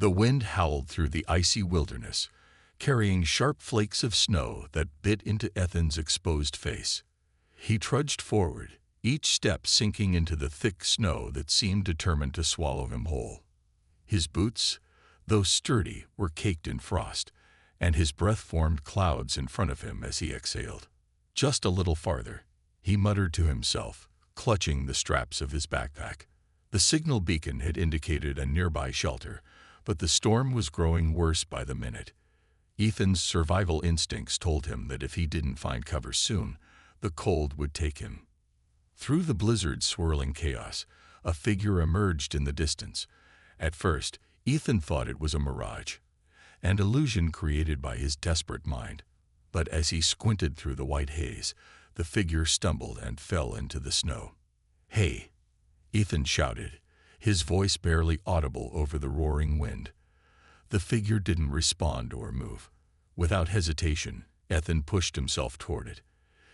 The wind howled through the icy wilderness, carrying sharp flakes of snow that bit into Ethan's exposed face. He trudged forward, each step sinking into the thick snow that seemed determined to swallow him whole. His boots, though sturdy, were caked in frost, and his breath formed clouds in front of him as he exhaled. Just a little farther, he muttered to himself, clutching the straps of his backpack. The signal beacon had indicated a nearby shelter, but the storm was growing worse by the minute. Ethan's survival instincts told him that if he didn't find cover soon, the cold would take him. Through the blizzard's swirling chaos, a figure emerged in the distance. At first, Ethan thought it was a mirage, an illusion created by his desperate mind. But as he squinted through the white haze, the figure stumbled and fell into the snow. "Hey!" Ethan shouted, his voice barely audible over the roaring wind. The figure didn't respond or move. Without hesitation, Ethan pushed himself toward it,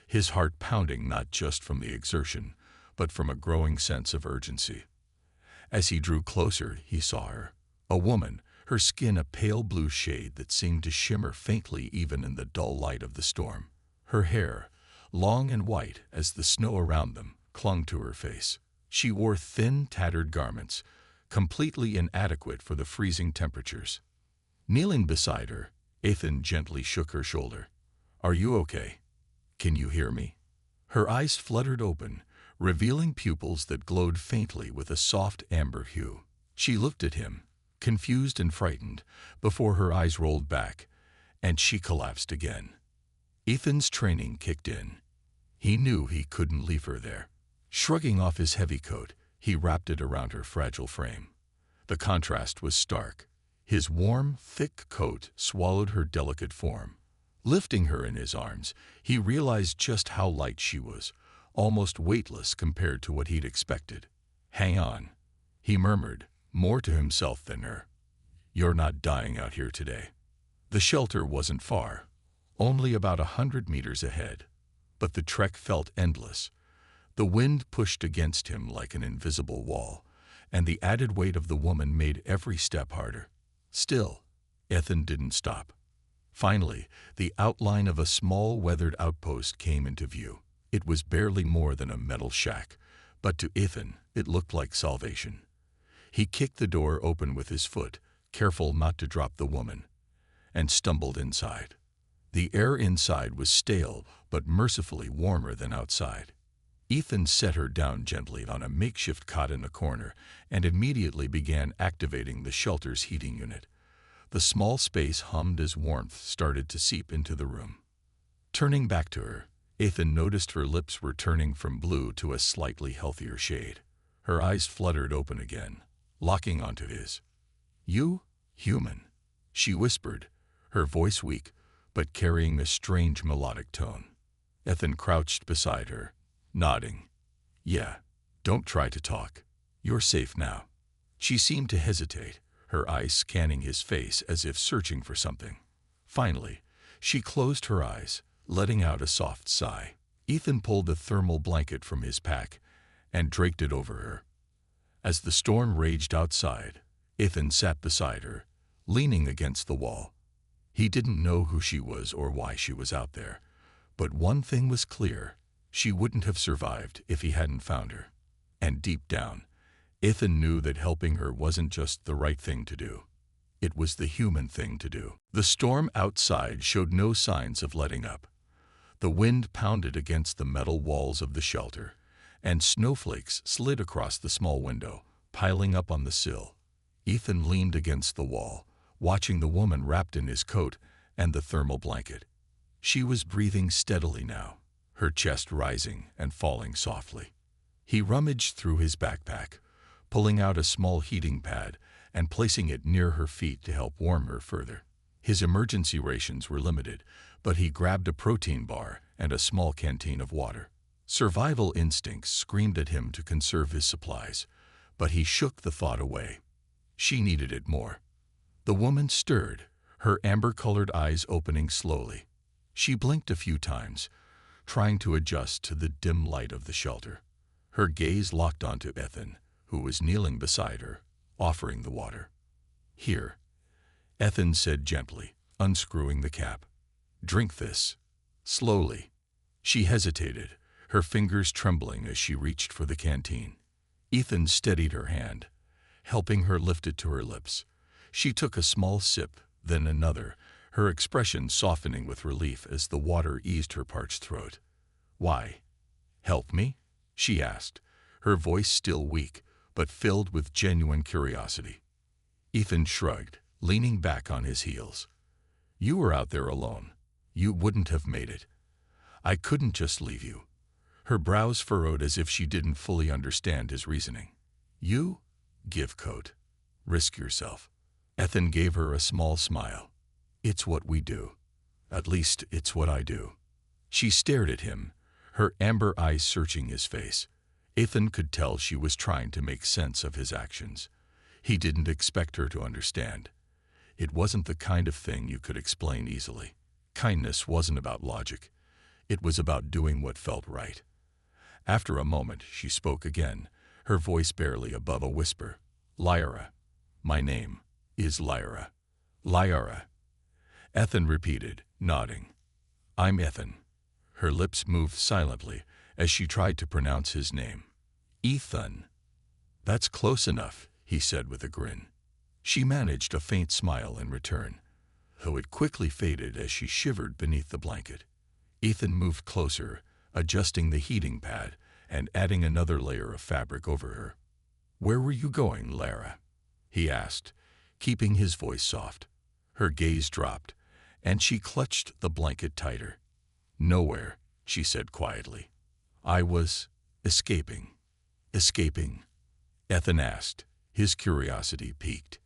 his heart pounding not just from the exertion, but from a growing sense of urgency. As he drew closer, he saw her, a woman, her skin a pale blue shade that seemed to shimmer faintly even in the dull light of the storm. Her hair, long and white as the snow around them, clung to her face. She wore thin, tattered garments, completely inadequate for the freezing temperatures. Kneeling beside her, Ethan gently shook her shoulder. "Are you okay? Can you hear me?" Her eyes fluttered open, revealing pupils that glowed faintly with a soft amber hue. She looked at him, confused and frightened, before her eyes rolled back, and she collapsed again. Ethan's training kicked in. He knew he couldn't leave her there. Shrugging off his heavy coat, he wrapped it around her fragile frame. The contrast was stark. His warm, thick coat swallowed her delicate form. Lifting her in his arms, he realized just how light she was, almost weightless compared to what he'd expected. "Hang on," he murmured, more to himself than her. "You're not dying out here today." The shelter wasn't far, only about 100 meters ahead, but the trek felt endless. The wind pushed against him like an invisible wall, and the added weight of the woman made every step harder. Still, Ethan didn't stop. Finally, the outline of a small weathered outpost came into view. It was barely more than a metal shack, but to Ethan, it looked like salvation. He kicked the door open with his foot, careful not to drop the woman, and stumbled inside. The air inside was stale, but mercifully warmer than outside. Ethan set her down gently on a makeshift cot in a corner and immediately began activating the shelter's heating unit. The small space hummed as warmth started to seep into the room. Turning back to her, Ethan noticed her lips were turning from blue to a slightly healthier shade. Her eyes fluttered open again, locking onto his. "You, human," she whispered, her voice weak, but carrying a strange melodic tone. Ethan crouched beside her, nodding. "Yeah, don't try to talk. You're safe now." She seemed to hesitate, her eyes scanning his face as if searching for something. Finally, she closed her eyes, letting out a soft sigh. Ethan pulled a thermal blanket from his pack and draped it over her. As the storm raged outside, Ethan sat beside her, leaning against the wall. He didn't know who she was or why she was out there, but one thing was clear: she wouldn't have survived if he hadn't found her. And deep down, Ethan knew that helping her wasn't just the right thing to do. It was the human thing to do. The storm outside showed no signs of letting up. The wind pounded against the metal walls of the shelter, and snowflakes slid across the small window, piling up on the sill. Ethan leaned against the wall, watching the woman wrapped in his coat and the thermal blanket. She was breathing steadily now, her chest rising and falling softly. He rummaged through his backpack, pulling out a small heating pad and placing it near her feet to help warm her further. His emergency rations were limited, but he grabbed a protein bar and a small canteen of water. Survival instincts screamed at him to conserve his supplies, but he shook the thought away. She needed it more. The woman stirred, her amber-colored eyes opening slowly. She blinked a few times, trying to adjust to the dim light of the shelter. Her gaze locked onto Ethan, who was kneeling beside her, offering the water. "Here," Ethan said gently, unscrewing the cap. "Drink this." Slowly. She hesitated, her fingers trembling as she reached for the canteen. Ethan steadied her hand, helping her lift it to her lips. She took a small sip, then another, her expression softening with relief as the water eased her parched throat. "Why? Help me?" she asked, her voice still weak, but filled with genuine curiosity. Ethan shrugged, leaning back on his heels. "You were out there alone. You wouldn't have made it. I couldn't just leave you." Her brows furrowed as if she didn't fully understand his reasoning. "You? Give coat. Risk yourself." Ethan gave her a small smile. "It's what we do. At least it's what I do." She stared at him, her amber eyes searching his face. Ethan could tell she was trying to make sense of his actions. He didn't expect her to understand. It wasn't the kind of thing you could explain easily. Kindness wasn't about logic. It was about doing what felt right. After a moment, she spoke again, her voice barely above a whisper. "Lyra. My name is Lyra." "Lyra," Ethan repeated, nodding. "I'm Ethan." Her lips moved silently as she tried to pronounce his name. "Ethan." "That's close enough," he said with a grin. She managed a faint smile in return, though it quickly faded as she shivered beneath the blanket. Ethan moved closer, adjusting the heating pad and adding another layer of fabric over her. "Where were you going, Lara?" he asked, keeping his voice soft. Her gaze dropped, and she clutched the blanket tighter. "Nowhere," she said quietly. "I was escaping." "Escaping?" Ethan asked, his curiosity piqued.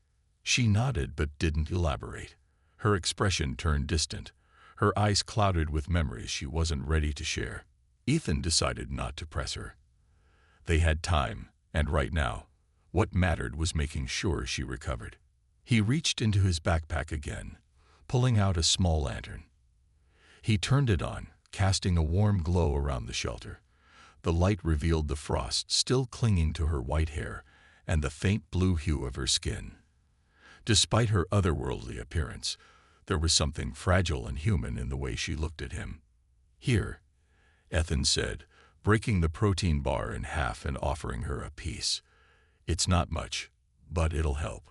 She nodded but didn't elaborate. Her expression turned distant, her eyes clouded with memories she wasn't ready to share. Ethan decided not to press her. They had time, and right now, what mattered was making sure she recovered. He reached into his backpack again, pulling out a small lantern. He turned it on, casting a warm glow around the shelter. The light revealed the frost still clinging to her white hair and the faint blue hue of her skin. Despite her otherworldly appearance, there was something fragile and human in the way she looked at him. "Here," Ethan said, breaking the protein bar in half and offering her a piece. "It's not much, but it'll help."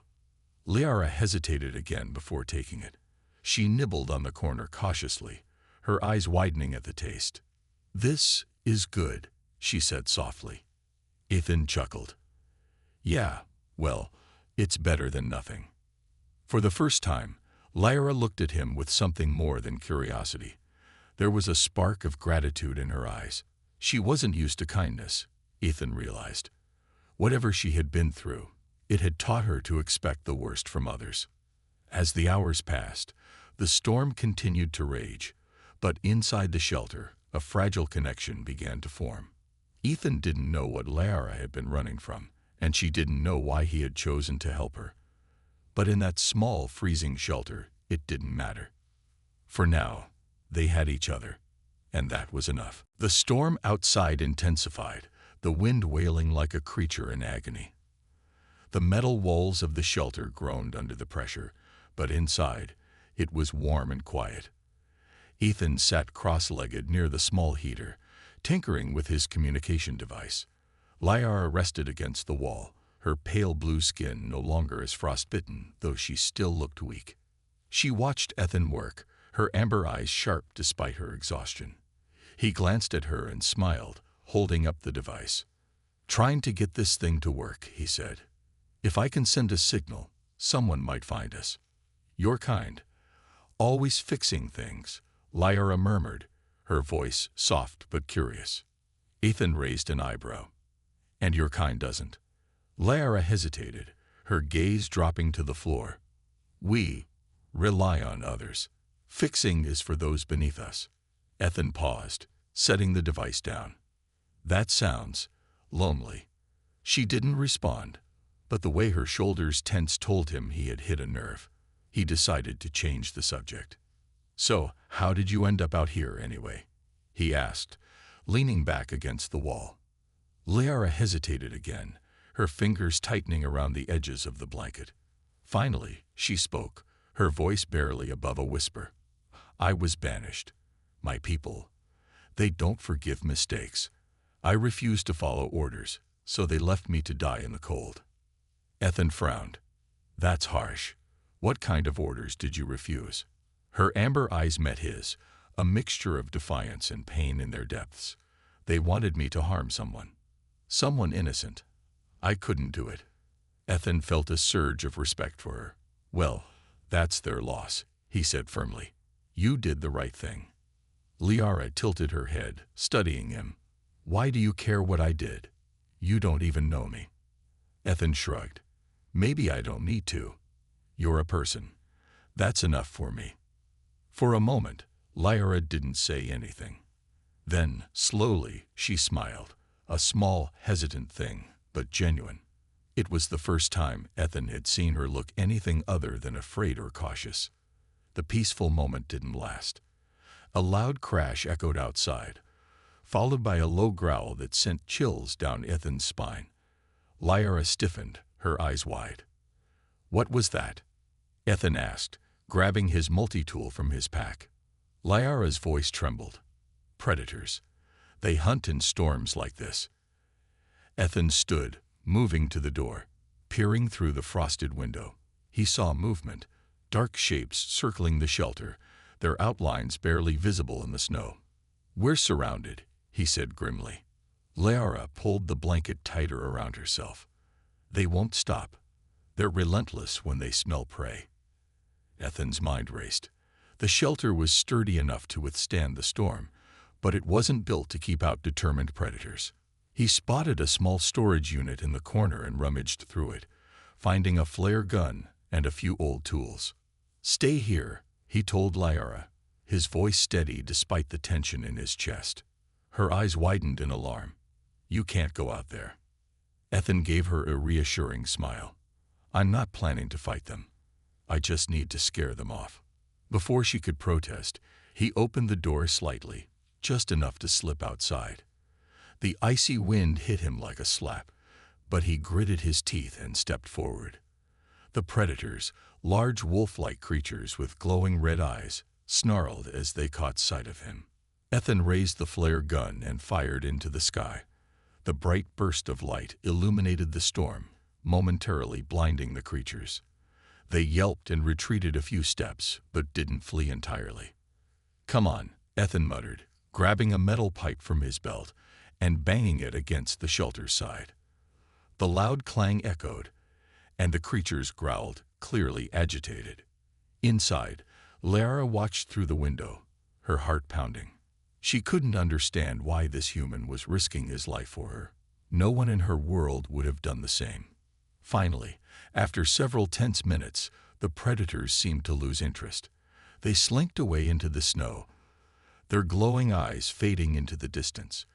Liara hesitated again before taking it. She nibbled on the corner cautiously, her eyes widening at the taste. "This is good," she said softly. Ethan chuckled. "Yeah, well, it's better than nothing." For the first time, Lyra looked at him with something more than curiosity. There was a spark of gratitude in her eyes. She wasn't used to kindness, Ethan realized. Whatever she had been through, it had taught her to expect the worst from others. As the hours passed, the storm continued to rage, but inside the shelter, a fragile connection began to form. Ethan didn't know what Lyra had been running from, and she didn't know why he had chosen to help her. But in that small, freezing shelter, it didn't matter. For now, they had each other, and that was enough. The storm outside intensified, the wind wailing like a creature in agony. The metal walls of the shelter groaned under the pressure, but inside, it was warm and quiet. Ethan sat cross-legged near the small heater, tinkering with his communication device. Lyra rested against the wall, her pale blue skin no longer as frostbitten, though she still looked weak. She watched Ethan work, her amber eyes sharp despite her exhaustion. He glanced at her and smiled, holding up the device. "Trying to get this thing to work," he said. "If I can send a signal, someone might find us." "Your kind. Always fixing things," Lyra murmured, her voice soft but curious. Ethan raised an eyebrow. "And your kind doesn't?" Lyra hesitated, her gaze dropping to the floor. "We rely on others. Fixing is for those beneath us." Ethan paused, setting the device down. "That sounds lonely." She didn't respond, but the way her shoulders tensed told him he had hit a nerve. He decided to change the subject. "So, how did you end up out here anyway?" he asked, leaning back against the wall. Lyra hesitated again, her fingers tightening around the edges of the blanket. Finally, she spoke, her voice barely above a whisper. I was banished. My people, they don't forgive mistakes. I refused to follow orders, so they left me to die in the cold. Ethan frowned. That's harsh. What kind of orders did you refuse? Her amber eyes met his, a mixture of defiance and pain in their depths. They wanted me to harm someone. Someone innocent. I couldn't do it. Ethan felt a surge of respect for her. Well, that's their loss, he said firmly. You did the right thing. Liara tilted her head, studying him. Why do you care what I did? You don't even know me. Ethan shrugged. Maybe I don't need to. You're a person. That's enough for me. For a moment, Liara didn't say anything. Then, slowly, she smiled, a small, hesitant thing, but genuine. It was the first time Ethan had seen her look anything other than afraid or cautious. The peaceful moment didn't last. A loud crash echoed outside, followed by a low growl that sent chills down Ethan's spine. Liara stiffened, her eyes wide. What was that? Ethan asked, grabbing his multi-tool from his pack. Liara's voice trembled. Predators. They hunt in storms like this. Ethan stood, moving to the door, peering through the frosted window. He saw movement, dark shapes circling the shelter, their outlines barely visible in the snow. We're surrounded, he said grimly. Liara pulled the blanket tighter around herself. They won't stop. They're relentless when they smell prey. Ethan's mind raced. The shelter was sturdy enough to withstand the storm, but it wasn't built to keep out determined predators. He spotted a small storage unit in the corner and rummaged through it, finding a flare gun and a few old tools. Stay here, he told Liara, his voice steady despite the tension in his chest. Her eyes widened in alarm. You can't go out there. Ethan gave her a reassuring smile. I'm not planning to fight them. I just need to scare them off. Before she could protest, he opened the door slightly, just enough to slip outside. The icy wind hit him like a slap, but he gritted his teeth and stepped forward. The predators, large wolf-like creatures with glowing red eyes, snarled as they caught sight of him. Ethan raised the flare gun and fired into the sky. The bright burst of light illuminated the storm, momentarily blinding the creatures. They yelped and retreated a few steps, but didn't flee entirely. Come on, Ethan muttered, grabbing a metal pipe from his belt and banging it against the shelter's side. The loud clang echoed, and the creatures growled, clearly agitated. Inside, Liara watched through the window, her heart pounding. She couldn't understand why this human was risking his life for her. No one in her world would have done the same. Finally, after several tense minutes, the predators seemed to lose interest. They slinked away into the snow, their glowing eyes fading into the distance.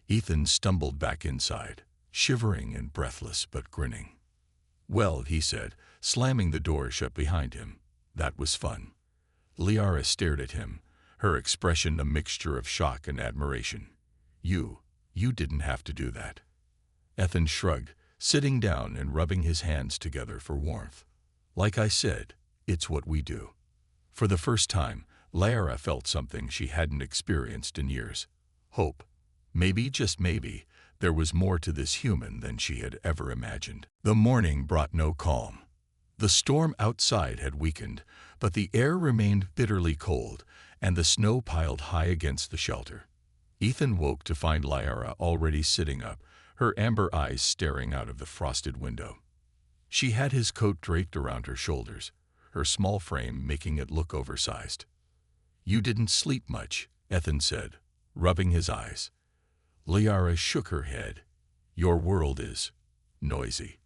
Ethan stumbled back inside, shivering and breathless but grinning. Well, he said, slamming the door shut behind him, that was fun. Liara stared at him, her expression a mixture of shock and admiration. You didn't have to do that. Ethan shrugged, sitting down and rubbing his hands together for warmth. Like I said, it's what we do. For the first time, Liara felt something she hadn't experienced in years. Hope. Maybe, just maybe, there was more to this human than she had ever imagined. The morning brought no calm. The storm outside had weakened, but the air remained bitterly cold, and the snow piled high against the shelter. Ethan woke to find Liara already sitting up, her amber eyes staring out of the frosted window. She had his coat draped around her shoulders, her small frame making it look oversized. You didn't sleep much, Ethan said, rubbing his eyes. Liara shook her head. Your world is noisy.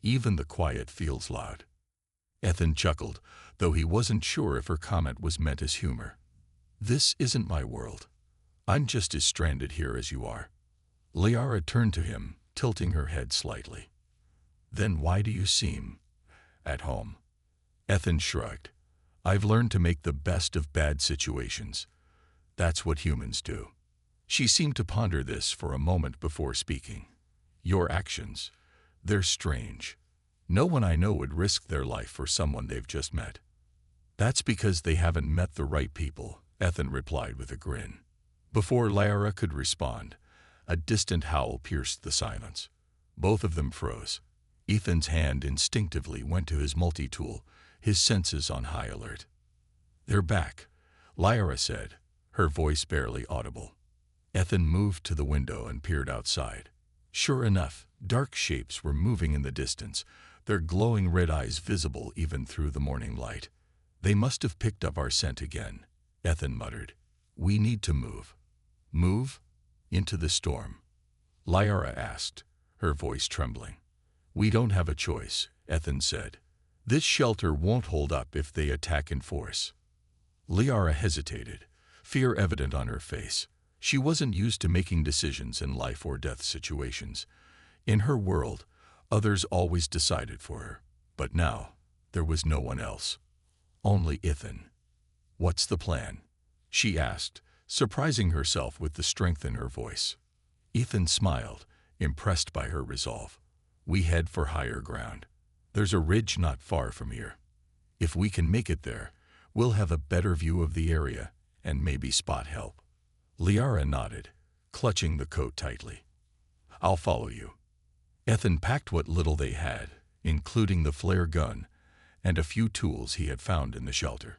Even the quiet feels loud. Ethan chuckled, though he wasn't sure if her comment was meant as humor. This isn't my world. I'm just as stranded here as you are. Liara turned to him, tilting her head slightly. Then why do you seem at home? Ethan shrugged. I've learned to make the best of bad situations. That's what humans do. She seemed to ponder this for a moment before speaking. Your actions, they're strange. No one I know would risk their life for someone they've just met. That's because they haven't met the right people, Ethan replied with a grin. Before Lyra could respond, a distant howl pierced the silence. Both of them froze. Ethan's hand instinctively went to his multi-tool, his senses on high alert. "They're back," Lyra said, her voice barely audible. Ethan moved to the window and peered outside. Sure enough, dark shapes were moving in the distance, their glowing red eyes visible even through the morning light. "They must have picked up our scent again," Ethan muttered. "We need to move." "Move? Into the storm?" Lyra asked, her voice trembling. "We don't have a choice," Ethan said. "This shelter won't hold up if they attack in force." Lyra hesitated, fear evident on her face. She wasn't used to making decisions in life or death situations. In her world, others always decided for her. But now, there was no one else. Only Ethan. "What's the plan?" she asked, surprising herself with the strength in her voice. Ethan smiled, impressed by her resolve. "We head for higher ground. There's a ridge not far from here. If we can make it there, we'll have a better view of the area and maybe spot help." Lyra nodded, clutching the coat tightly. "I'll follow you." Ethan packed what little they had, including the flare gun and a few tools he had found in the shelter.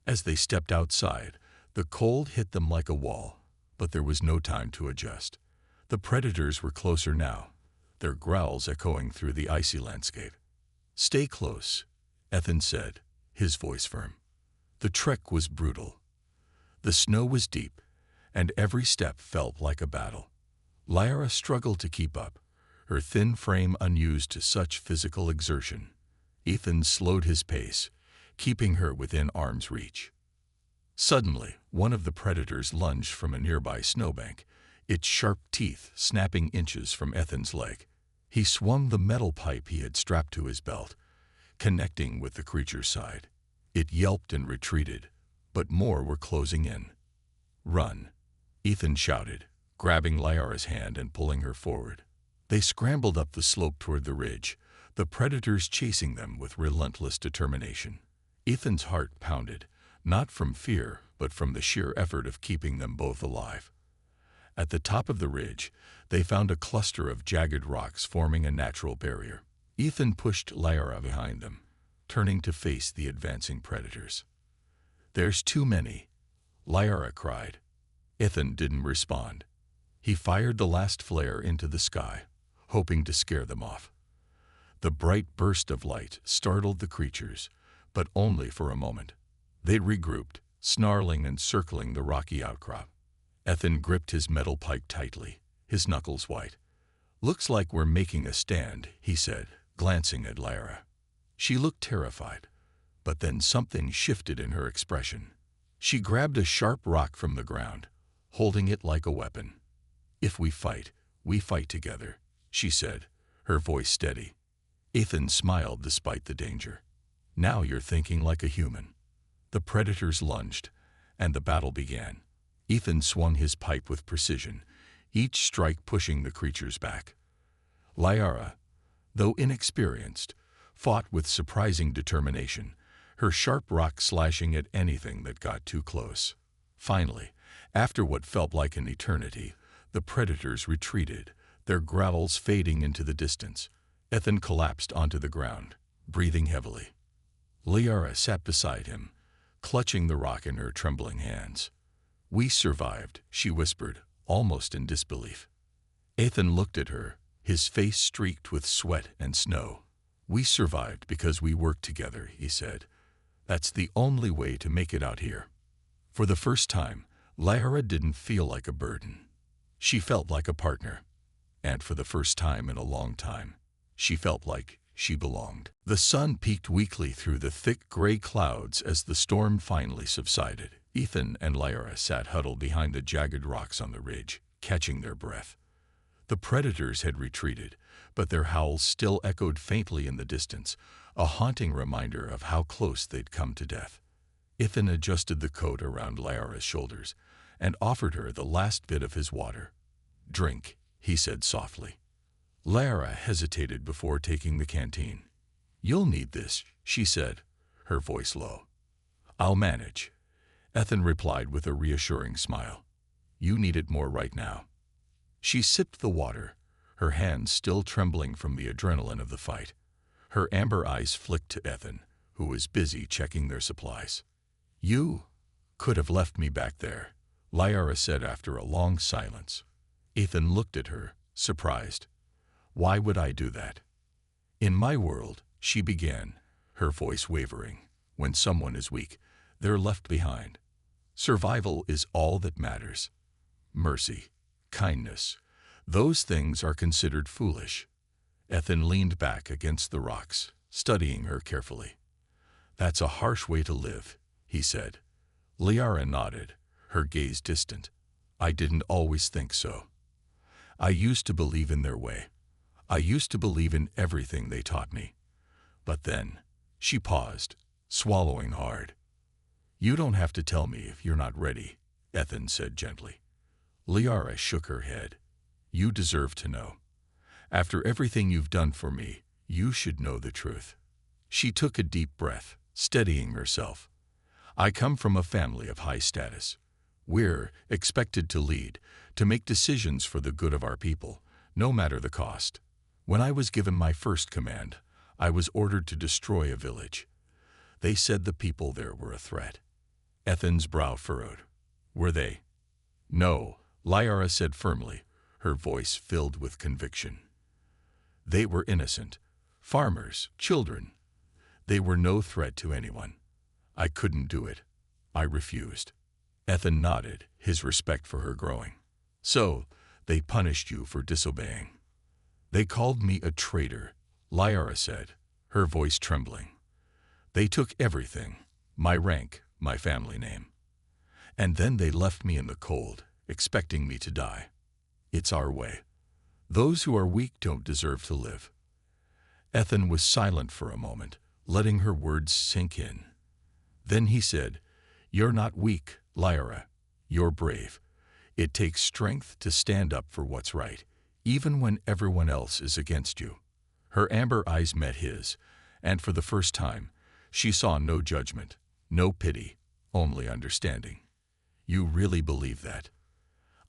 As they stepped outside, the cold hit them like a wall, but there was no time to adjust. The predators were closer now, their growls echoing through the icy landscape. "Stay close," Ethan said, his voice firm. The trek was brutal. The snow was deep, and every step felt like a battle. Lyra struggled to keep up, her thin frame unused to such physical exertion. Ethan slowed his pace, keeping her within arm's reach. Suddenly, one of the predators lunged from a nearby snowbank, its sharp teeth snapping inches from Ethan's leg. He swung the metal pipe he had strapped to his belt, connecting with the creature's side. It yelped and retreated, but more were closing in. "Run," Ethan shouted, grabbing Lyra's hand and pulling her forward. They scrambled up the slope toward the ridge, the predators chasing them with relentless determination. Ethan's heart pounded, not from fear, but from the sheer effort of keeping them both alive. At the top of the ridge, they found a cluster of jagged rocks forming a natural barrier. Ethan pushed Lyra behind them, turning to face the advancing predators. "There's too many," Lyra cried. Ethan didn't respond. He fired the last flare into the sky, hoping to scare them off. The bright burst of light startled the creatures, but only for a moment. They regrouped, snarling and circling the rocky outcrop. Ethan gripped his metal pipe tightly, his knuckles white. "Looks like we're making a stand," he said, glancing at Lyra. She looked terrified, but then something shifted in her expression. She grabbed a sharp rock from the ground, holding it like a weapon. "If we fight together," she said, her voice steady. Ethan smiled despite the danger. "Now you're thinking like a human." The predators lunged, and the battle began. Ethan swung his pipe with precision, each strike pushing the creatures back. Lyra, though inexperienced, fought with surprising determination, her sharp rock slashing at anything that got too close. Finally, after what felt like an eternity, the predators retreated, their growls fading into the distance. Ethan collapsed onto the ground, breathing heavily. Lyra sat beside him, clutching the rock in her trembling hands. "We survived," she whispered, almost in disbelief. Ethan looked at her, his face streaked with sweat and snow. "We survived because we worked together," he said. "That's the only way to make it out here." For the first time, Lyra didn't feel like a burden. She felt like a partner. And for the first time in a long time, she felt like she belonged. The sun peeked weakly through the thick gray clouds as the storm finally subsided. Ethan and Lyra sat huddled behind the jagged rocks on the ridge, catching their breath. The predators had retreated, but their howls still echoed faintly in the distance, a haunting reminder of how close they'd come to death. Ethan adjusted the coat around Lyra's shoulders and offered her the last bit of his water. "Drink," he said softly. Lyra hesitated before taking the canteen. "You'll need this," she said, her voice low. "I'll manage," Ethan replied with a reassuring smile. "You need it more right now." She sipped the water, her hands still trembling from the adrenaline of the fight. Her amber eyes flicked to Ethan, who was busy checking their supplies. "You could have left me back there," Lyra said after a long silence. Ethan looked at her, surprised. "Why would I do that?" "In my world," she began, her voice wavering, "when someone is weak, they're left behind. Survival is all that matters. Mercy, kindness, those things are considered foolish." Ethan leaned back against the rocks, studying her carefully. "That's a harsh way to live," he said. Lyra nodded, her gaze distant. "I didn't always think so. I used to believe in their way. I used to believe in everything they taught me. But then," she paused, swallowing hard. "You don't have to tell me if you're not ready," Ethan said gently. Lyra shook her head. "You deserve to know. After everything you've done for me, you should know the truth." She took a deep breath, steadying herself. "I come from a family of high status. We're expected to lead, to make decisions for the good of our people, no matter the cost. When I was given my first command, I was ordered to destroy a village. They said the people there were a threat." Ethan's brow furrowed. "Were they?" "No," Lyra said firmly, her voice filled with conviction. "They were innocent. Farmers, children. They were no threat to anyone. I couldn't do it. I refused." Ethan nodded, his respect for her growing. "So, they punished you for disobeying." "They called me a traitor," Lyra said, her voice trembling. "They took everything, my rank, my family name. And then they left me in the cold, expecting me to die. It's our way. Those who are weak don't deserve to live." Ethan was silent for a moment, letting her words sink in. Then he said, "You're not weak, Lyra. You're brave. It takes strength to stand up for what's right, even when everyone else is against you." Her amber eyes met his, and for the first time, she saw no judgment, no pity, only understanding. "You really believe that?"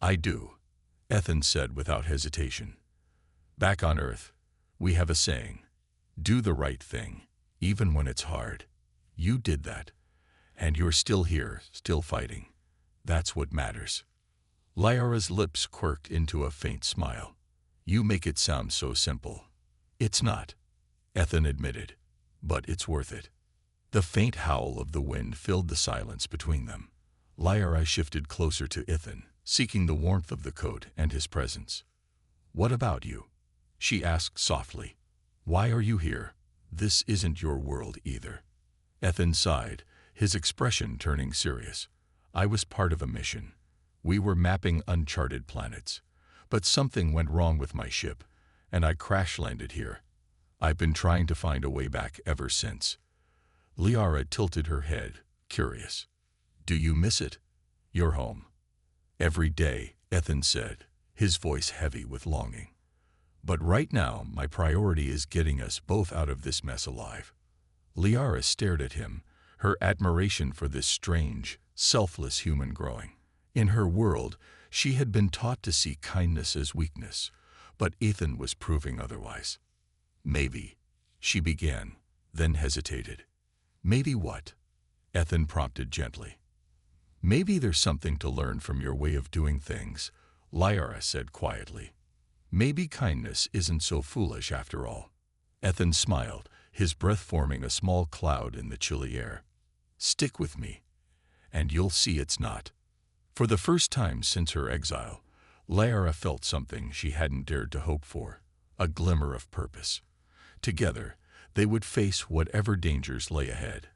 "I do," Ethan said without hesitation. "Back on Earth, we have a saying, 'Do the right thing, even when it's hard.' You did that, and you're still here, still fighting. That's what matters." Lyra's lips quirked into a faint smile. "You make it sound so simple." "It's not," Ethan admitted, "but it's worth it." The faint howl of the wind filled the silence between them. Lyra shifted closer to Ethan, seeking the warmth of the coat and his presence. "What about you?" she asked softly. "Why are you here? This isn't your world either." Ethan sighed, his expression turning serious. "I was part of a mission. We were mapping uncharted planets. But something went wrong with my ship, and I crash-landed here. I've been trying to find a way back ever since." Lyra tilted her head, curious. "Do you miss it? Your home?" "Every day," Ethan said, his voice heavy with longing. "But right now, my priority is getting us both out of this mess alive." Lyra stared at him, her admiration for this strange, selfless human growing. In her world, she had been taught to see kindness as weakness, but Ethan was proving otherwise. "Maybe," she began, then hesitated. "Maybe what?" Ethan prompted gently. "Maybe there's something to learn from your way of doing things," Lyra said quietly. "Maybe kindness isn't so foolish after all." Ethan smiled, his breath forming a small cloud in the chilly air. "Stick with me, and you'll see it's not." For the first time since her exile, Lyra felt something she hadn't dared to hope for, a glimmer of purpose. Together, they would face whatever dangers lay ahead.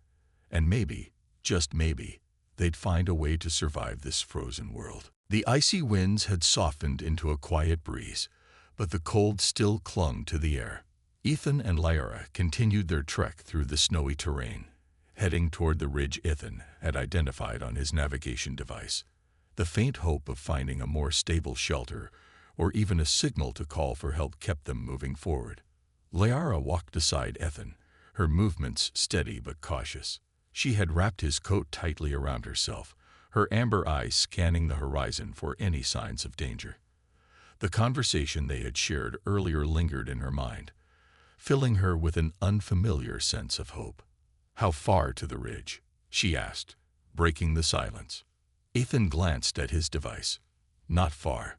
And maybe, just maybe, they'd find a way to survive this frozen world. The icy winds had softened into a quiet breeze, but the cold still clung to the air. Ethan and Lyra continued their trek through the snowy terrain, heading toward the ridge Ethan had identified on his navigation device. The faint hope of finding a more stable shelter, or even a signal to call for help, kept them moving forward. Lyra walked beside Ethan, her movements steady but cautious. She had wrapped his coat tightly around herself, her amber eyes scanning the horizon for any signs of danger. The conversation they had shared earlier lingered in her mind, filling her with an unfamiliar sense of hope. "How far to the ridge?" she asked, breaking the silence. Ethan glanced at his device. "Not far.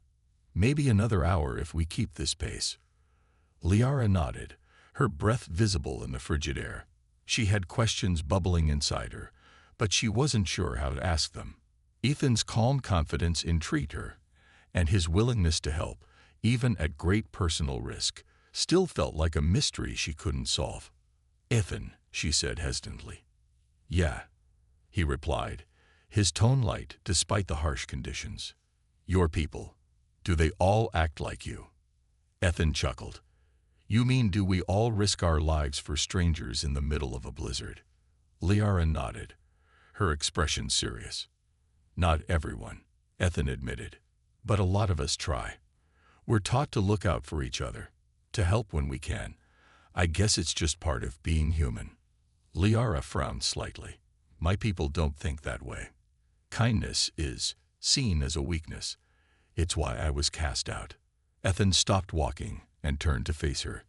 Maybe another hour if we keep this pace." Liara nodded, her breath visible in the frigid air. She had questions bubbling inside her, but she wasn't sure how to ask them. Ethan's calm confidence intrigued her, and his willingness to help, even at great personal risk, still felt like a mystery she couldn't solve. "Ethan," she said hesitantly. "Yeah," he replied, his tone light despite the harsh conditions. "Your people, do they all act like you?" Ethan chuckled. "You mean do we all risk our lives for strangers in the middle of a blizzard?" Liara nodded, her expression serious. "Not everyone," Ethan admitted, "but a lot of us try. We're taught to look out for each other, to help when we can. I guess it's just part of being human." Liara frowned slightly. "My people don't think that way. Kindness is seen as a weakness. It's why I was cast out." Ethan stopped walking and turned to face her.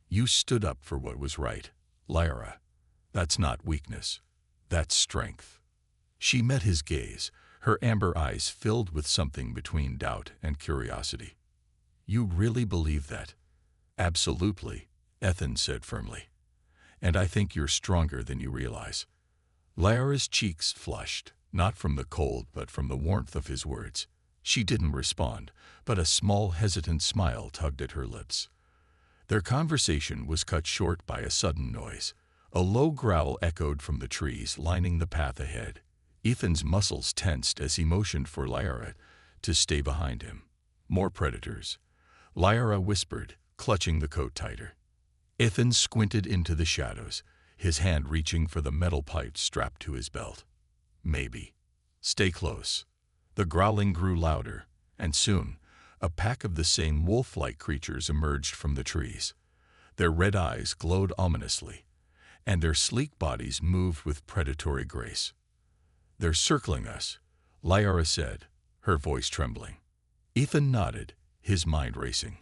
"You stood up for what was right, Liara. That's not weakness. That's strength." She met his gaze, her amber eyes filled with something between doubt and curiosity. "You really believe that?" "Absolutely," Ethan said firmly. "And I think you're stronger than you realize." Liara's cheeks flushed, not from the cold but from the warmth of his words. She didn't respond, but a small hesitant smile tugged at her lips. Their conversation was cut short by a sudden noise. A low growl echoed from the trees lining the path ahead. Ethan's muscles tensed as he motioned for Liara to stay behind him. "More predators," Liara whispered, clutching the coat tighter. Ethan squinted into the shadows, his hand reaching for the metal pipe strapped to his belt. "Maybe. Stay close." The growling grew louder, and soon, a pack of the same wolf-like creatures emerged from the trees. Their red eyes glowed ominously, and their sleek bodies moved with predatory grace. "They're circling us," Liara said, her voice trembling. Ethan nodded, his mind racing.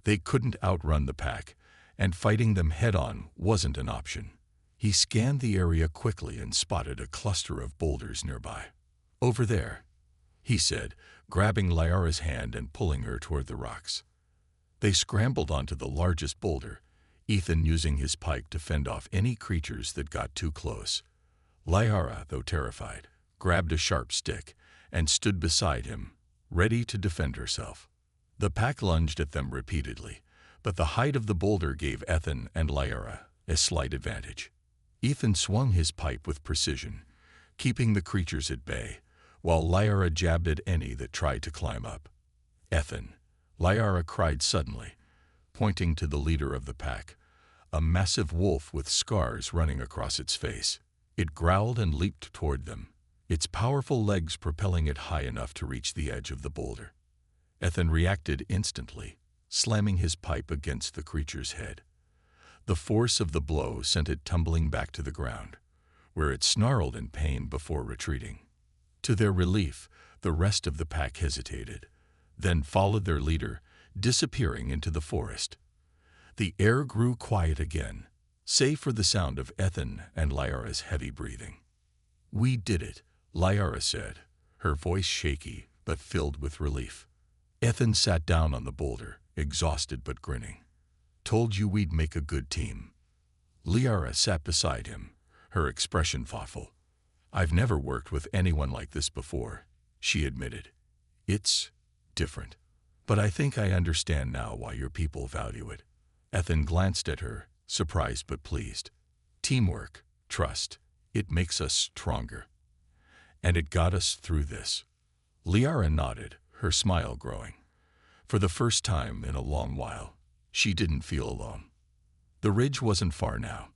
They couldn't outrun the pack, and fighting them head-on wasn't an option. He scanned the area quickly and spotted a cluster of boulders nearby. "Over there," he said, grabbing Liara's hand and pulling her toward the rocks. They scrambled onto the largest boulder, Ethan using his pike to fend off any creatures that got too close. Liara, though terrified, grabbed a sharp stick and stood beside him, ready to defend herself. The pack lunged at them repeatedly, but the height of the boulder gave Ethan and Liara a slight advantage. Ethan swung his pipe with precision, keeping the creatures at bay, while Liara jabbed at any that tried to climb up. "Ethan," Liara cried suddenly, pointing to the leader of the pack, a massive wolf with scars running across its face. It growled and leaped toward them, its powerful legs propelling it high enough to reach the edge of the boulder. Ethan reacted instantly, slamming his pipe against the creature's head. The force of the blow sent it tumbling back to the ground, where it snarled in pain before retreating. To their relief, the rest of the pack hesitated, then followed their leader, disappearing into the forest. The air grew quiet again, save for the sound of Ethan and Liara's heavy breathing. "We did it," Liara said, her voice shaky but filled with relief. Ethan sat down on the boulder, exhausted but grinning. "Told you we'd make a good team." Liara sat beside him, her expression thoughtful. "I've never worked with anyone like this before," she admitted. "It's different. But I think I understand now why your people value it." Ethan glanced at her, surprised but pleased. "Teamwork, trust, it makes us stronger. And it got us through this." Liara nodded, her smile growing. For the first time in a long while, she didn't feel alone. The ridge wasn't far now,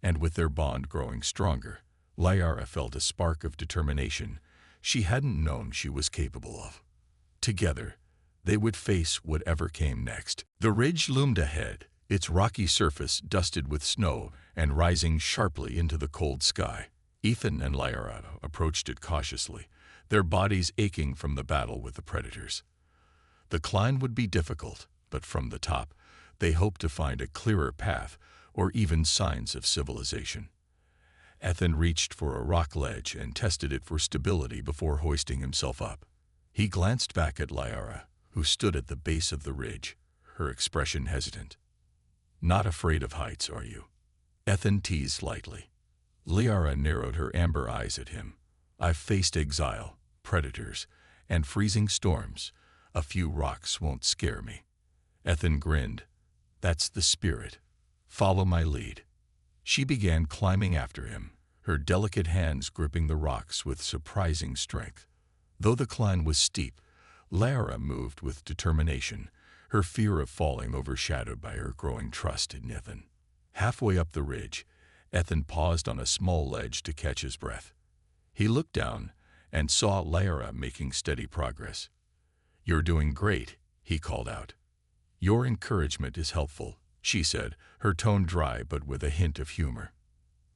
and with their bond growing stronger, Liara felt a spark of determination she hadn't known she was capable of. Together, they would face whatever came next. The ridge loomed ahead, its rocky surface dusted with snow and rising sharply into the cold sky. Ethan and Lyra approached it cautiously, their bodies aching from the battle with the predators. The climb would be difficult, but from the top, they hoped to find a clearer path or even signs of civilization. Ethan reached for a rock ledge and tested it for stability before hoisting himself up. He glanced back at Lyra, who stood at the base of the ridge, her expression hesitant. "Not afraid of heights, are you?" Ethan teased lightly. Lyra narrowed her amber eyes at him. "I've faced exile, predators, and freezing storms. A few rocks won't scare me." Ethan grinned. "That's the spirit. Follow my lead." She began climbing after him, her delicate hands gripping the rocks with surprising strength. Though the climb was steep, Lyra moved with determination, her fear of falling overshadowed by her growing trust in Ethan. Halfway up the ridge, Ethan paused on a small ledge to catch his breath. He looked down and saw Lyra making steady progress. "You're doing great," he called out. "Your encouragement is helpful," she said, her tone dry but with a hint of humor.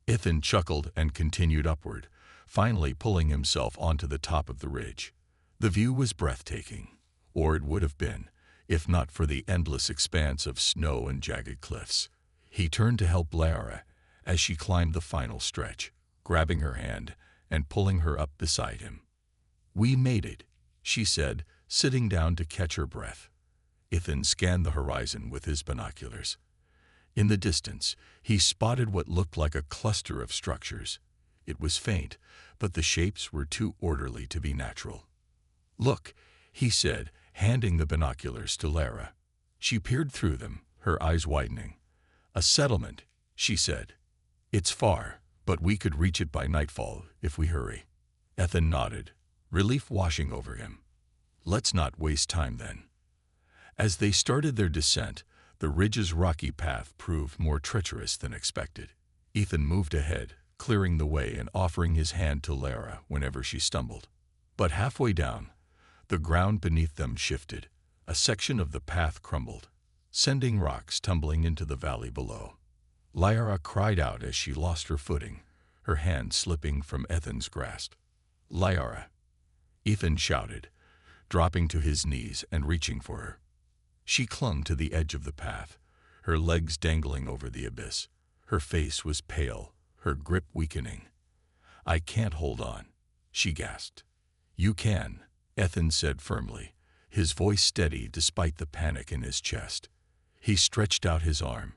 Ethan chuckled and continued upward, finally pulling himself onto the top of the ridge. The view was breathtaking, or it would have been, if not for the endless expanse of snow and jagged cliffs. He turned to help Lyra as she climbed the final stretch, grabbing her hand and pulling her up beside him. "We made it," she said, sitting down to catch her breath. Ethan scanned the horizon with his binoculars. In the distance, he spotted what looked like a cluster of structures. It was faint, but the shapes were too orderly to be natural. "Look," he said, handing the binoculars to Lyra. She peered through them, her eyes widening. "A settlement," she said. "It's far, but we could reach it by nightfall if we hurry." Ethan nodded, relief washing over him. "Let's not waste time then." As they started their descent, the ridge's rocky path proved more treacherous than expected. Ethan moved ahead, clearing the way and offering his hand to Lyra whenever she stumbled. But halfway down, the ground beneath them shifted. A section of the path crumbled, sending rocks tumbling into the valley below. Lyra cried out as she lost her footing, her hand slipping from Ethan's grasp. "Lyra!" Ethan shouted, dropping to his knees and reaching for her. She clung to the edge of the path, her legs dangling over the abyss. Her face was pale, her grip weakening. "I can't hold on," she gasped. "You can," Ethan said firmly, his voice steady despite the panic in his chest. He stretched out his arm.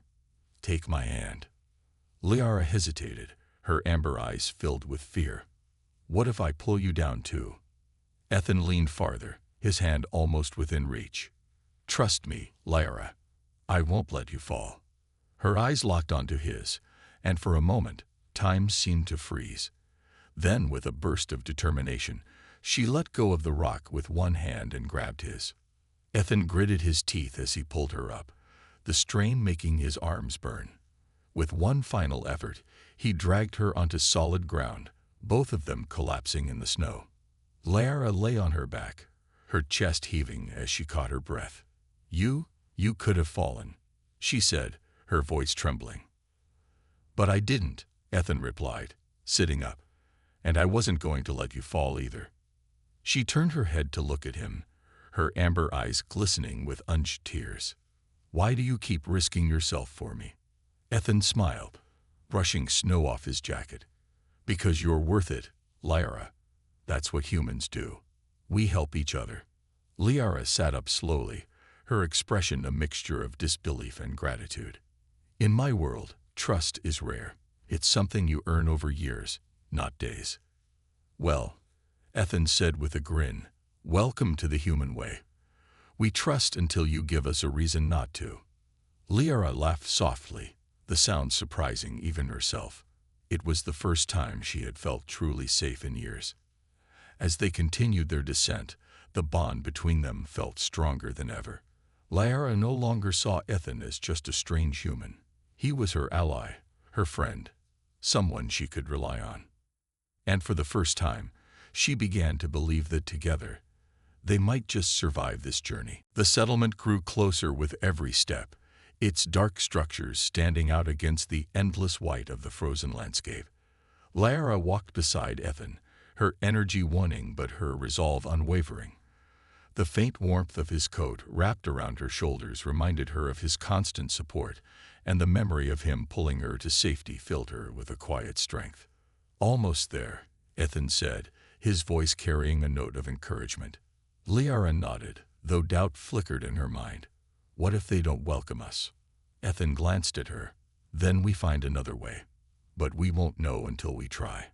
"Take my hand." Lyra hesitated, her amber eyes filled with fear. "What if I pull you down too?" Ethan leaned farther, his hand almost within reach. "Trust me, Lyra. I won't let you fall." Her eyes locked onto his, and for a moment, time seemed to freeze. Then, with a burst of determination, she let go of the rock with one hand and grabbed his. Ethan gritted his teeth as he pulled her up, the strain making his arms burn. With one final effort, he dragged her onto solid ground, both of them collapsing in the snow. Lyra lay on her back, her chest heaving as she caught her breath. You could have fallen," she said, her voice trembling. "But I didn't," Ethan replied, sitting up. "And I wasn't going to let you fall either." She turned her head to look at him, her amber eyes glistening with unshed tears. "Why do you keep risking yourself for me?" Ethan smiled, brushing snow off his jacket. "Because you're worth it, Lyra. That's what humans do. We help each other." Lyra sat up slowly, her expression a mixture of disbelief and gratitude. "In my world, trust is rare. It's something you earn over years, not days." "Well," Ethan said with a grin, "welcome to the human way. We trust until you give us a reason not to." Lyra laughed softly, the sound surprising even herself. It was the first time she had felt truly safe in years. As they continued their descent, the bond between them felt stronger than ever. Lyra no longer saw Ethan as just a strange human. He was her ally, her friend, someone she could rely on. And for the first time, she began to believe that together, they might just survive this journey. The settlement grew closer with every step, its dark structures standing out against the endless white of the frozen landscape. Lyra walked beside Ethan, her energy waning but her resolve unwavering. The faint warmth of his coat wrapped around her shoulders reminded her of his constant support, and the memory of him pulling her to safety filled her with a quiet strength. "Almost there," Ethan said, his voice carrying a note of encouragement. Lyra nodded, though doubt flickered in her mind. "What if they don't welcome us?" Ethan glanced at her. "Then we find another way. But we won't know until we try."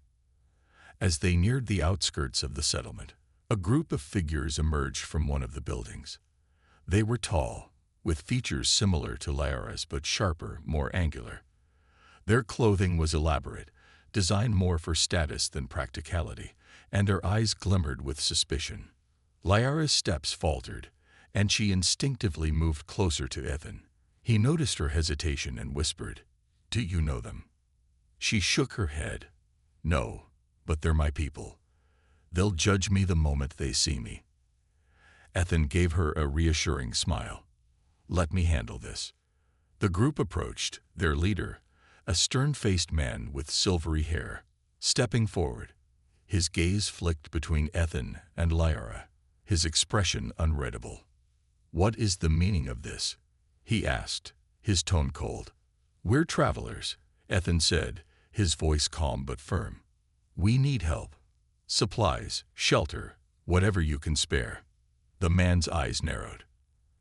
As they neared the outskirts of the settlement, a group of figures emerged from one of the buildings. They were tall, with features similar to Lyra's but sharper, more angular. Their clothing was elaborate, designed more for status than practicality, and her eyes glimmered with suspicion. Lyra's steps faltered, and she instinctively moved closer to Ethan. He noticed her hesitation and whispered, "Do you know them?" She shook her head. "No, but they're my people. They'll judge me the moment they see me." Ethan gave her a reassuring smile. "Let me handle this." The group approached, their leader, a stern-faced man with silvery hair, stepping forward. His gaze flicked between Ethan and Lyra, his expression unreadable. "What is the meaning of this?" he asked, his tone cold. "We're travelers," Ethan said, his voice calm but firm. "We need help. Supplies, shelter, whatever you can spare." The man's eyes narrowed.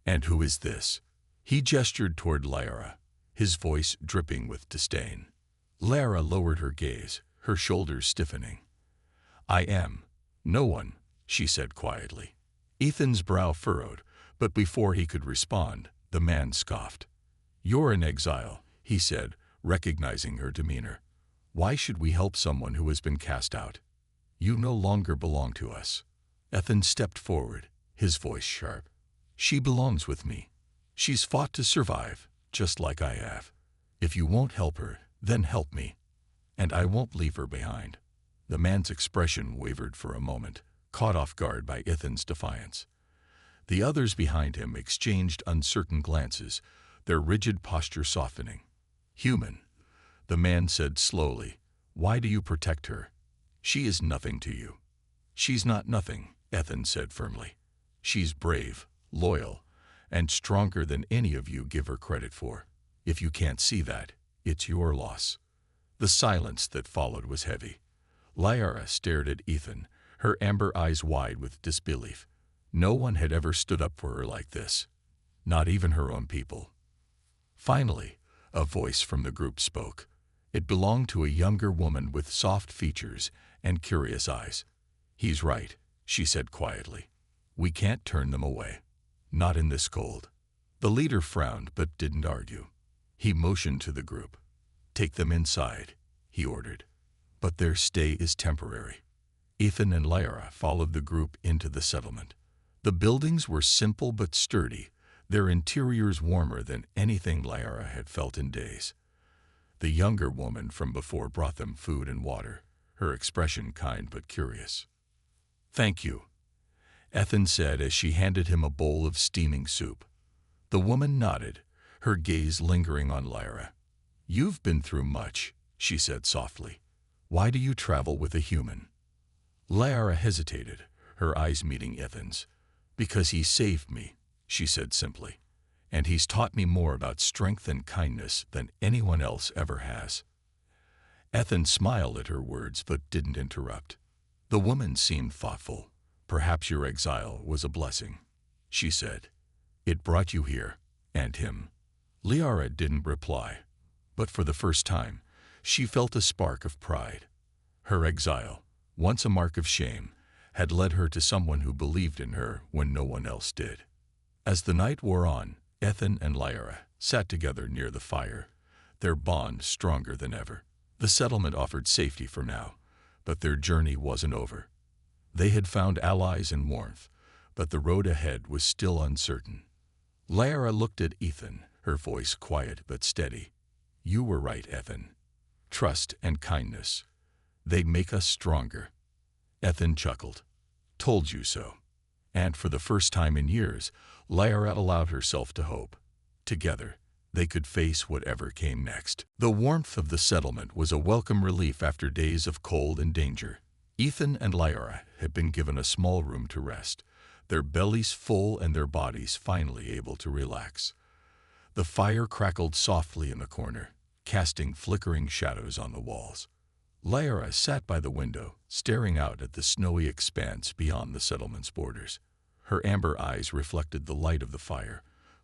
"And who is this?" He gestured toward Lyra, his voice dripping with disdain. Lyra lowered her gaze, her shoulders stiffening. "I am no one," she said quietly. Ethan's brow furrowed, but before he could respond, the man scoffed. "You're an exile," he said, recognizing her demeanor. "Why should we help someone who has been cast out? You no longer belong to us." Ethan stepped forward, his voice sharp. "She belongs with me. She's fought to survive, just like I have. If you won't help her, then help me. And I won't leave her behind." The man's expression wavered for a moment, caught off guard by Ethan's defiance. The others behind him exchanged uncertain glances, their rigid posture softening. "Human," the man said slowly. "Why do you protect her? She is nothing to you." "She's not nothing," Ethan said firmly. "She's brave, loyal, and stronger than any of you give her credit for. If you can't see that, it's your loss." The silence that followed was heavy. Lyra stared at Ethan, her amber eyes wide with disbelief. No one had ever stood up for her like this. Not even her own people. Finally, a voice from the group spoke. It belonged to a younger woman with soft features and curious eyes. "He's right," she said quietly. "We can't turn them away. Not in this cold." The leader frowned but didn't argue. He motioned to the group. "Take them inside," he ordered. "But their stay is temporary." Ethan and Lyra followed the group into the settlement. The buildings were simple but sturdy, their interiors warmer than anything Lyra had felt in days. The younger woman from before brought them food and water, her expression kind but curious. "Thank you," Ethan said as she handed him a bowl of steaming soup. The woman nodded, her gaze lingering on Lyra. "You've been through much," she said softly. "Why do you travel with a human?" Lyra hesitated, her eyes meeting Ethan's. "Because he saved me," she said simply. "And he's taught me more about strength and kindness than anyone else ever has." Ethan smiled at her words but didn't interrupt. The woman seemed thoughtful. "Perhaps your exile was a blessing," she said. "It brought you here, and him." Lyra didn't reply, but for the first time, she felt a spark of pride. Her exile, once a mark of shame, had led her to someone who believed in her when no one else did. As the night wore on, Ethan and Lyra sat together near the fire, their bond stronger than ever. The settlement offered safety for now, but their journey wasn't over. They had found allies and warmth, but the road ahead was still uncertain. Lyra looked at Ethan, her voice quiet but steady. "You were right, Ethan. Trust and kindness. They make us stronger." Ethan chuckled. "Told you so." And for the first time in years, Lyra allowed herself to hope. Together, They could face whatever came next. The warmth of the settlement was a welcome relief after days of cold and danger. Ethan and Lyra had been given a small room to rest, their bellies full and their bodies finally able to relax. The fire crackled softly in the corner, casting flickering shadows on the walls. Lyra sat by the window, staring out at the snowy expanse beyond the settlement's borders. Her amber eyes reflected the light of the fire,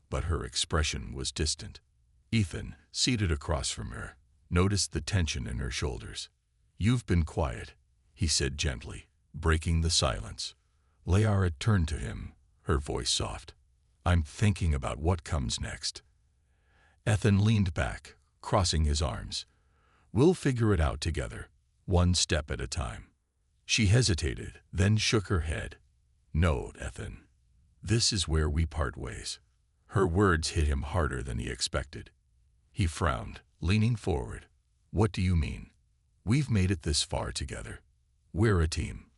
but her expression was distant. Ethan, seated across from her, noticed the tension in her shoulders. "You've been quiet," he said gently, breaking the silence. Lyra turned to him, her voice soft. "I'm thinking about what comes next." Ethan leaned back, crossing his arms. "We'll figure it out together, one step at a time." She hesitated, then shook her head. "No, Ethan. This is where we part ways." Her words hit him harder than he expected. He frowned, leaning forward. "What do you mean? We've made it this far together. We're a team."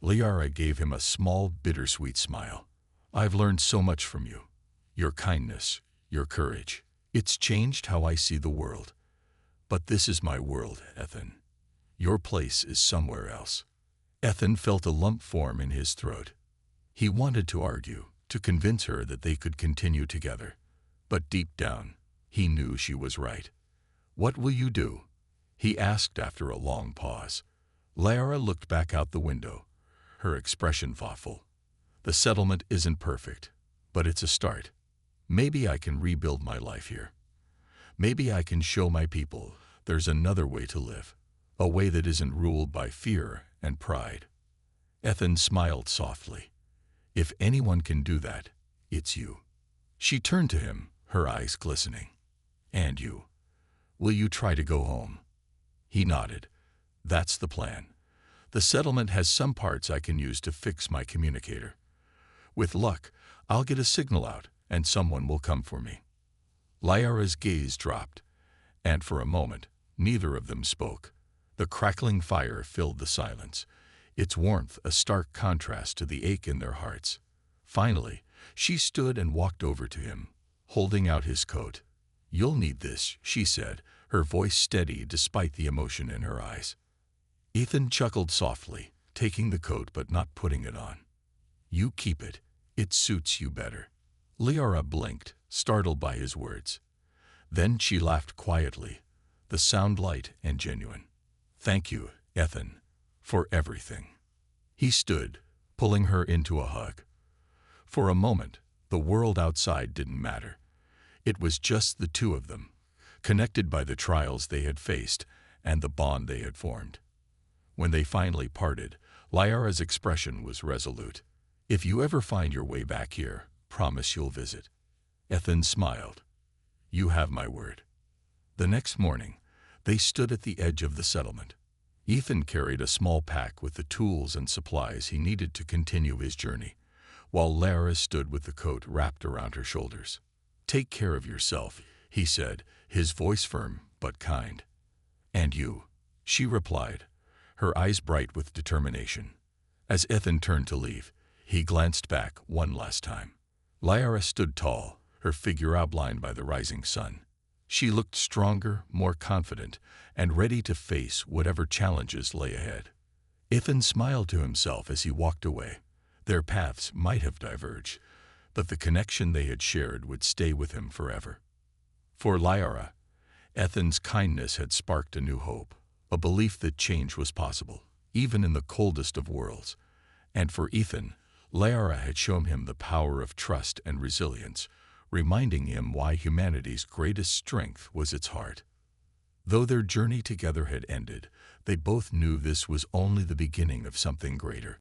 Lyra gave him a small, bittersweet smile. "I've learned so much from you. Your kindness, your courage. It's changed how I see the world. But this is my world, Ethan. Your place is somewhere else." Ethan felt a lump form in his throat. He wanted to argue, to convince her that they could continue together. But deep down, he knew she was right. "What will you do?" he asked after a long pause. Lyra looked back out the window, her expression thoughtful. "The settlement isn't perfect, but it's a start. Maybe I can rebuild my life here. Maybe I can show my people there's another way to live, a way that isn't ruled by fear and pride." Ethan smiled softly. "If anyone can do that, it's you." She turned to him, her eyes glistening. "And you? Will you try to go home?" He nodded. "That's the plan. The settlement has some parts I can use to fix my communicator. With luck, I'll get a signal out and someone will come for me." Lyra's gaze dropped, and for a moment, neither of them spoke. The crackling fire filled the silence, its warmth a stark contrast to the ache in their hearts. Finally, she stood and walked over to him, holding out his coat. "You'll need this," she said, her voice steady despite the emotion in her eyes. Ethan chuckled softly, taking the coat but not putting it on. "You keep it. It suits you better." Lyra blinked, startled by his words. Then she laughed quietly, the sound light and genuine. "Thank you, Ethan, for everything." He stood, pulling her into a hug. For a moment, the world outside didn't matter. It was just the two of them, connected by the trials they had faced and the bond they had formed. When they finally parted, Lyra's expression was resolute. "If you ever find your way back here, promise you'll visit." Ethan smiled. "You have my word." The next morning, they stood at the edge of the settlement. Ethan carried a small pack with the tools and supplies he needed to continue his journey, while Lyra stood with the coat wrapped around her shoulders. "Take care of yourself," he said, his voice firm but kind. "And you," she replied, her eyes bright with determination. As Ethan turned to leave, he glanced back one last time. Lyra stood tall, her figure outlined by the rising sun. She looked stronger, more confident, and ready to face whatever challenges lay ahead. Ethan smiled to himself as he walked away. Their paths might have diverged, but the connection they had shared would stay with him forever. For Lyra, Ethan's kindness had sparked a new hope, a belief that change was possible, even in the coldest of worlds. And for Ethan, Lyra had shown him the power of trust and resilience, reminding him why humanity's greatest strength was its heart. Though their journey together had ended, they both knew this was only the beginning of something greater.